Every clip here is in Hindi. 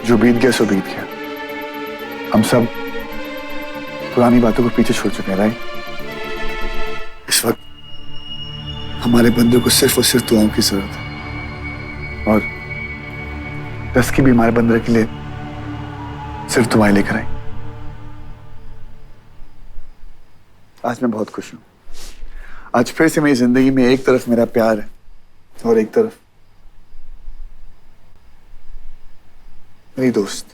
जो बीत गया सो बीत गया। हम सब पुरानी बातों को पीछे छोड़ चुके हैं, राइट? इस वक्त हमारे बंदों को सिर्फ और सिर्फ दुआओं की जरूरत है, और 10 की भी हमारे बंदर के लिए सिर्फ दुआएं लेकर आई। आज मैं बहुत खुश हूं। आज फिर से मेरी जिंदगी में एक तरफ मेरा प्यार है और एक तरफ मेरी दोस्त।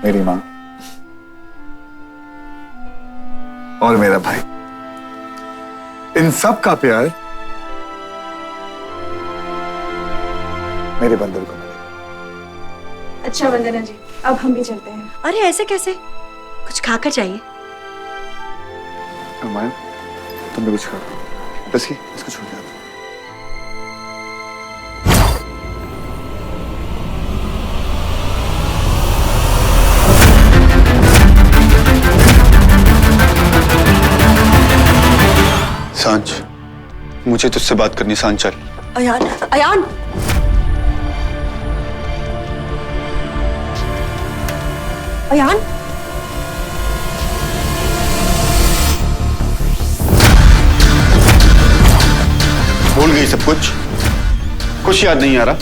मेरी मां और मेरा भाई। इन सब का प्यार मेरे बंदर को मिलेगा। अच्छा वंदना जी, अब हम भी चलते हैं। अरे ऐसे कैसे? कुछ खाकर जाइए। अमान, तुम भी कुछ खाओ। बस इसको छोड़ दो। सांच, मुझे तुझसे बात करनी। सांच चल। अयान, अयान, अयान, भूल गई सब कुछ? कुछ याद नहीं आ रहा?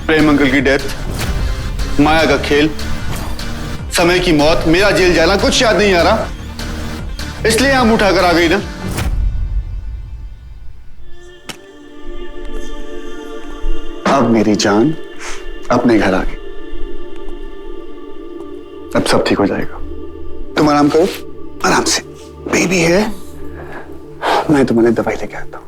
प्रेम अंकल की डेथ, माया का खेल, समय की मौत, मेरा जेल जाना, कुछ याद नहीं आ रहा? इसलिए हम उठाकर आ गई ना। अब मेरी जान अपने घर आ गई। अब सब ठीक हो जाएगा। तुम आराम करो, आराम से। बेबी है, मैं तुम्हारे दवाई लेके आता हूं।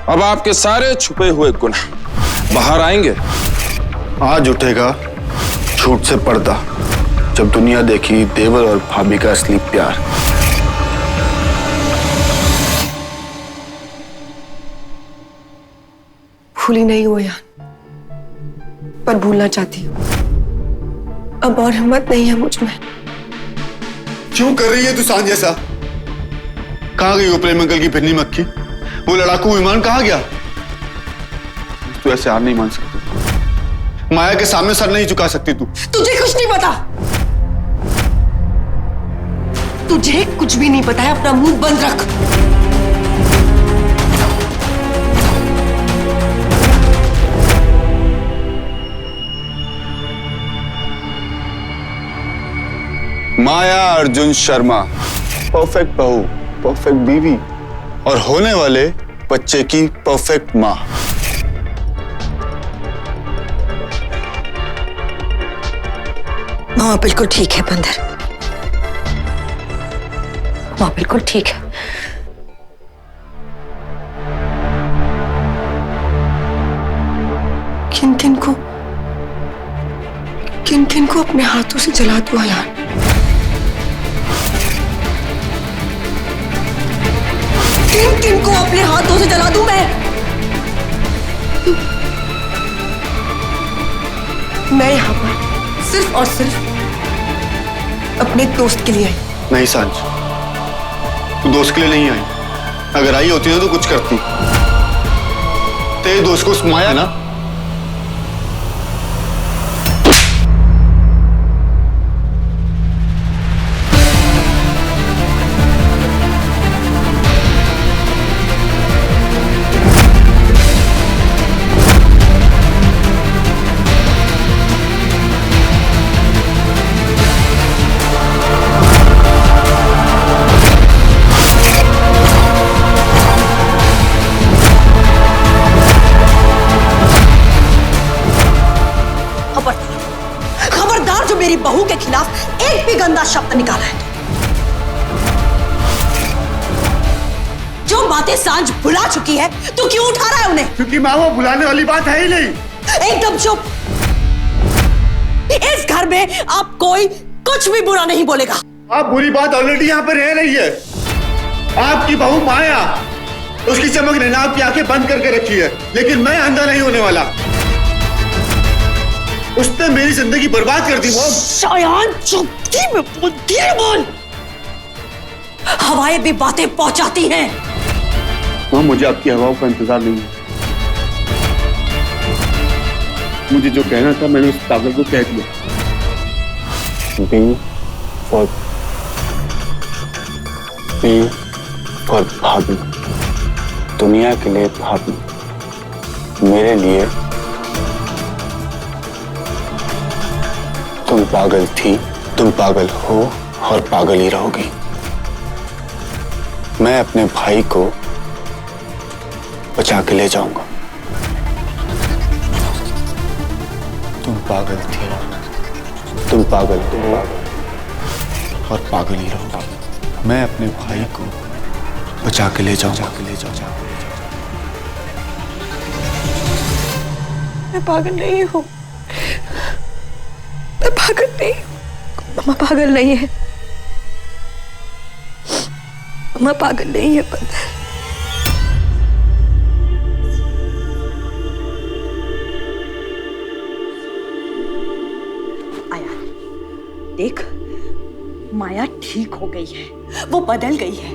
अब आपके सारे छुपे हुए गुनाह बाहर आएंगे। आज उठेगा झूठ से पर्दा, जब दुनिया देखी देवर और भाभी का असली प्यार। भूली नहीं हो यार, पर भूलना चाहती हूँ। अब और हिम्मत नहीं है मुझ में। क्यों कर रही है तू सांझ जैसा? कहां गई वो प्रेम अंकल की फिरनी मक्खी? वो लड़ाकू विमान कहां गया? तू ऐसे हार नहीं मान सकती। माया के सामने सर नहीं झुका सकती तू। तुझे कुछ नहीं पता। तुझे कुछ भी नहीं पता है। अपना मुंह बंद रख। माया अर्जुन शर्मा, परफेक्ट बहू, परफेक्ट बीवी और होने वाले बच्चे की परफेक्ट मां। माँ बिल्कुल ठीक है बंदर, माँ बिल्कुल ठीक है। किन किन को अपने हाथों से जला दूं यार। किन को अपने हाथों से जला दूं मैं यहां पर सिर्फ और सिर्फ अपने दोस्त के लिए आई। नहीं सांझ, तू दोस्त के लिए नहीं आई। अगर आई होती तो कुछ करती। तेरे दोस्त को उस माया ना। खबरदार जो मेरी बहू के खिलाफ एक भी गंदा शब्द निकाला है, जो बातें सांझ भुला चुकी है, तू क्यों उठा रहा है उन्हें? क्योंकि माँ, वो भुलाने वाली बात है ही नहीं। एकदम चुप। इस घर में अब कोई कुछ भी बुरा नहीं बोलेगा। आप बुरी बात ऑलरेडी यहाँ पर रह रही है। आपकी बहू माया, उसकी चमक ने आपकी आंखें बंद करके रखी है, लेकिन मैं अंधा नहीं होने वाला। उसने मेरी जिंदगी बर्बाद कर दी। वो शायान चुपती में बोल, धीरे बोल। हवाएं भी बातें पहुंचाती हैं। मां, मुझे आपकी हवाओं का इंतजार नहीं है। मुझे जो कहना था मैंने उस पागल को कह दिया। बी फॉर भाभी, दुनिया के लिए भाभी, मेरे लिए तुम पागल थी, तुम पागल हो और पागल ही रहोगी। मैं अपने भाई को बचा के ले जाऊंगा। तुम पागल थी, तुम पागल हो और पागल ही रहोगी। मैं अपने भाई को बचा के ले जाऊंगा। मैं पागल नहीं हूँ, मैं पागल नहीं हूँ। मामा पागल नहीं है, मामा पागल नहीं है बंदर। आया, देख, माया ठीक हो गई है, वो बदल गई है।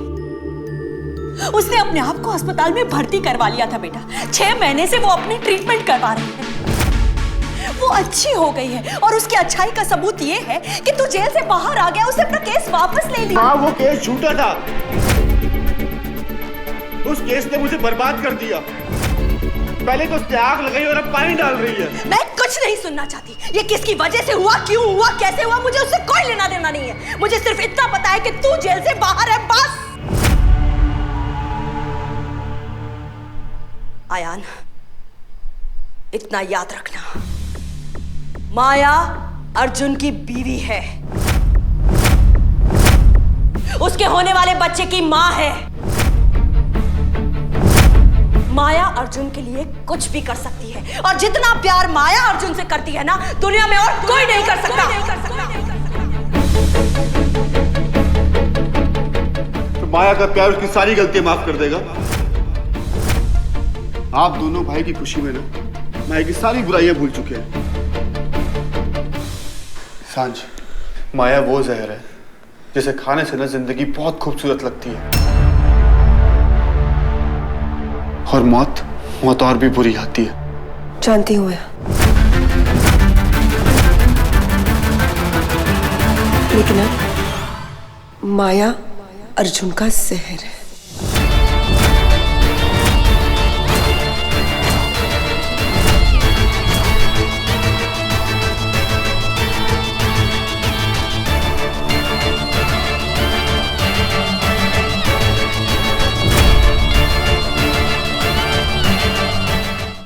उसने अपने आप को अस्पताल में भर्ती करवा लिया था बेटा। 6 महीने से वो अपनी ट्रीटमेंट करवा रही है। वो अच्छी हो गई है और उसकी अच्छाई का सबूत ये है कि तू जेल से बाहर आ गया, उसने अपना केस वापस ले लिया। हाँ, वो केस झूठा था। उस केस ने मुझे बर्बाद कर दिया। पहले तो उसने आग लगाई और अब पानी डाल रही है। मैं कुछ नहीं सुनना चाहती। ये किसकी वजह से हुआ, क्यों हुआ, कैसे हुआ, मुझे उससे कोई लेना देना नहीं है। मुझे सिर्फ इतना पता है कि तू जेल से बाहर है, बस। आयान, इतना याद रखना, माया अर्जुन की बीवी है, उसके होने वाले बच्चे की मां है। माया अर्जुन के लिए कुछ भी कर सकती है और जितना प्यार माया अर्जुन से करती है ना, दुनिया में और कोई नहीं कर सकता। तो माया का प्यार उसकी सारी गलतियां माफ कर देगा। आप दोनों भाई की खुशी में ना माया की सारी बुराइयां भूल चुके हैं। सांझ, माया वो जहर है जिसे खाने से ना जिंदगी बहुत खूबसूरत लगती है, और मौत और भी बुरी आती है। जानती हूँ मैं, लेकिन अब माया अर्जुन का जहर है।